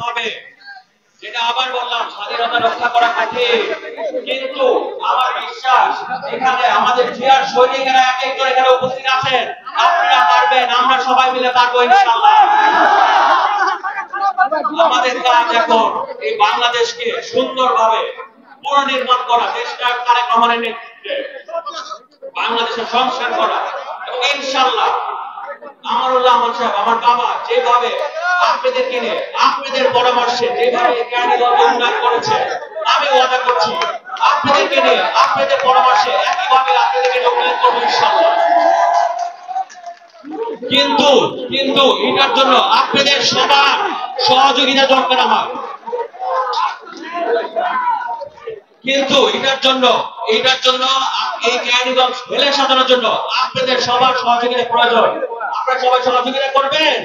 হবে। যেটা আবার বললাম, স্বাধীনতা রক্ষা করা কঠিন, কিন্তু আমার বিশ্বাস এখানে আমাদের জিয়ার সৈনিকেরা এক এক করে এখানে উপস্থিত আছেন, আপনারা পারবেন, আমরা সবাই মিলে পারবো ইনশাআল্লাহ। আমাদের কাজ এখন এই বাংলাদেশকে সুন্দরভাবে পুনর্নির্মাণ করা, দেশটা তারেক রহমানের নেতৃত্বে বাংলাদেশের সংস্কার করা, এবং ইনশাআল্লাহ আমারুল্লাহ আহমদ সাহেব আমার বাবা যেভাবে আপনাদেরকে নিয়ে আপনাদের পরামর্শে যেভাবে কেরানীগঞ্জ উন্নয়ন করেছে, আমি ওয়াদা করছি আপনাদেরকে নিয়ে আপনাদের পরামর্শে একইভাবে আপনাদেরকে উন্নয়ন করবো ইনশাআল্লাহ। কিন্তু এটার জন্য আপনাদের সবার সহযোগিতা দরকার আমার। কিন্তু এটার জন্য এই কেরানীগঞ্জ ফেলে সাজানোর জন্য আপনাদের সবার সহযোগিতা প্রয়োজন। আপনারা সবাই সহযোগিতা করবেন?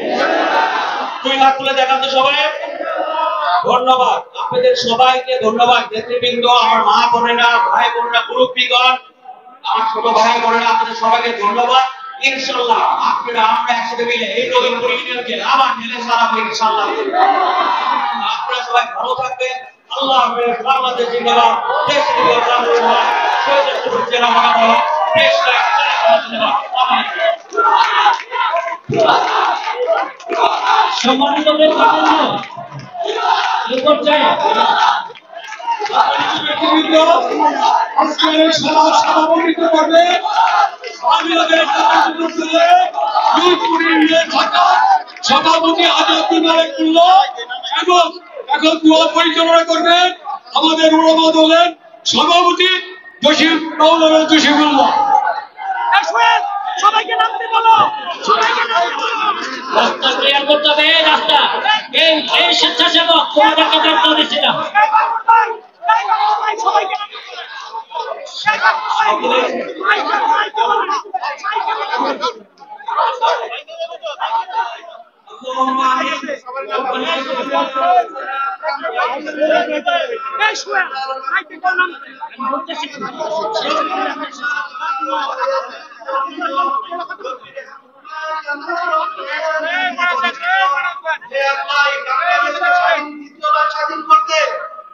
2 হাত তুলে দেখান তো সবাই। ধন্যবাদ আপনাদের সবাইকে, ধন্যবাদ নেতৃবৃন্দ, আমার মা বোনেরা, ভাই বোনেরা, মুরব্বীগণ, আমার ছোট ভাই বোনেরা, আপনাদের সবাইকে ধন্যবাদ। ইনশাআল্লাহ আপনারা আমরা একসাথে মিলে এই রবিপুর ইউনিয়নকে আবার ঢেলে সারাবো ইনশাআল্লাহ। আপনারা সবাই ভালো থাকবেন। আল্লাহ হাফেজ। বাংলাদেশ জিন্দাবাদ। দেশ জিন্দাবাদ। শহীদ রাষ্ট্রপতি জেলা মহানগর দেশ জিন্দাবাদ। সম্মানিত নেতৃবৃন্দ, এই পর্যায়ে আজকের সভা সভাপতিত্ব করবে সভাপতি আজাদুল মালিকুল্লাহ, এবং এখন দোয়া পরিচালনা করবেন আমাদের উলামা দলের সভাপতি জসিমুল্লাহ। সবাইকে নামতে বলো, রাস্তা ক্লিয়ার করতে হবে। এই রাস্তা এই স্বেচ্ছাসেবক তোমাদেরকে দায়িত্ব দিচ্ছিলাম। স্বাধীন করতে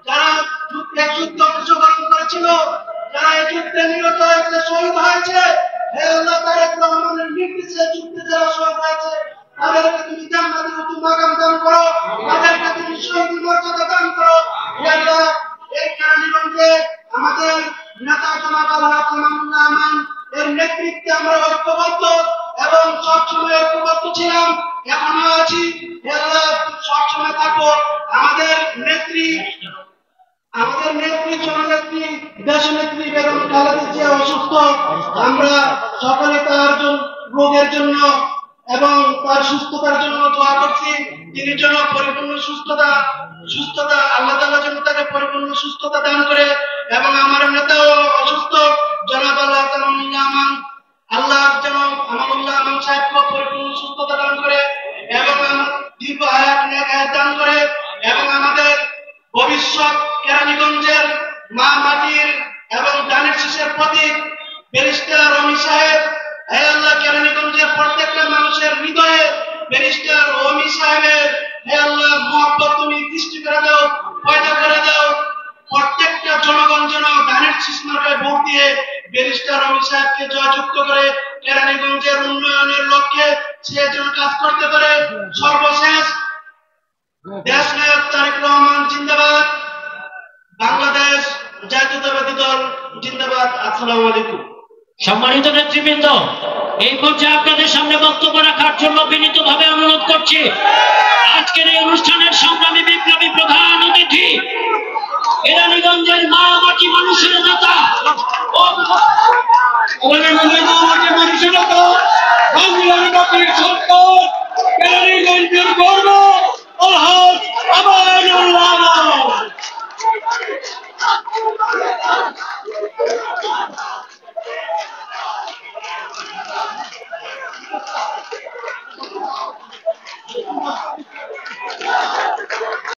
যারা যুদ্ধে অংশগ্রহণ করেছিল, যারা এই যুদ্ধে নিহত হয়েছে, শহীদ হয়েছে, হে আল্লাহ তারেক রহমানের নির্দেশে যুদ্ধে যারা শহীদ হয়েছে তাদেরকে তুমি জান্নাতের উঁচু মাকাম দান করো, তাদেরকে তুমি শহীদ মর্যাদা দান করো। হে আল্লাহ এই কেরানীগঞ্জে আমাদের নেতা জনাব আলহাজ আমানুল্লাহ আমান এর নেতৃত্বে আমরা ঐক্যবদ্ধ এবং সবসময় ঐক্যবদ্ধ ছিলাম, এখনো আছি। হে আল্লাহ সবসময় থাকো। আমাদের নেত্রী জননেত্রী দেশনেত্রী বেগম খালেদা জিয়া অসুস্থ, আমরা সকলে তার রোগের জন্য এবং তার সুস্থতার জন্য দোয়া করছি। তিনি যেন পরিপূর্ণ সুস্থতা আল্লাহ তাআলা যেন তাকে পরিপূর্ণ সুস্থতা দান করে, এবং আমার নেতাও অসুস্থ জনাব আমানুল্লাহ আমান, আল্লাহ যেন আমানুল্লাহ আমান সাহেবকে পরিপূর্ণ সুস্থতা দান করে এবং দীর্ঘ হায়াত নেক হায়াত দান করে, এবং আমাদের ভবিষ্যৎ কেরানীগঞ্জের মা মাটির এবং দানের শীষের প্রতীক ব্যারিস্টার রমি সাহেব, হে আল্লাহ কেরানীগঞ্জের প্রত্যেকটা মানুষের হৃদয়ে ব্যারিস্টার রমি সাহেবের হে আল্লাহ মহব্বত তুমি সৃষ্টি করে দাও, পয়দা করে দাও। প্রত্যেকটা জনগণ যেন দানের শীষ মার্কায় ভোট দিয়ে ব্যারিস্টার রমি সাহেবকে জয়যুক্ত করে কেরানীগঞ্জের উন্নয়নের লক্ষ্যে সে যেন কাজ করতে পারে। সর্বশেষ দেশ নায়ক তারেক রহমান জিন্দাবাদ, বাংলাদেশ জাতীয়তাবাদী দল জিন্দাবাদ। আসসালামু আলাইকুম। সম্মানিত নেতৃবৃন্দ, এই পর্যায়ে আপনাদের সামনে বক্তব্য রাখার জন্য বিনীতভাবে অনুরোধ করছি আজকের এই অনুষ্ঠানের সংগ্রামী বিপ্লবী প্রধান অতিথি কেরানীগঞ্জের মা মাটি মানুষের নেতা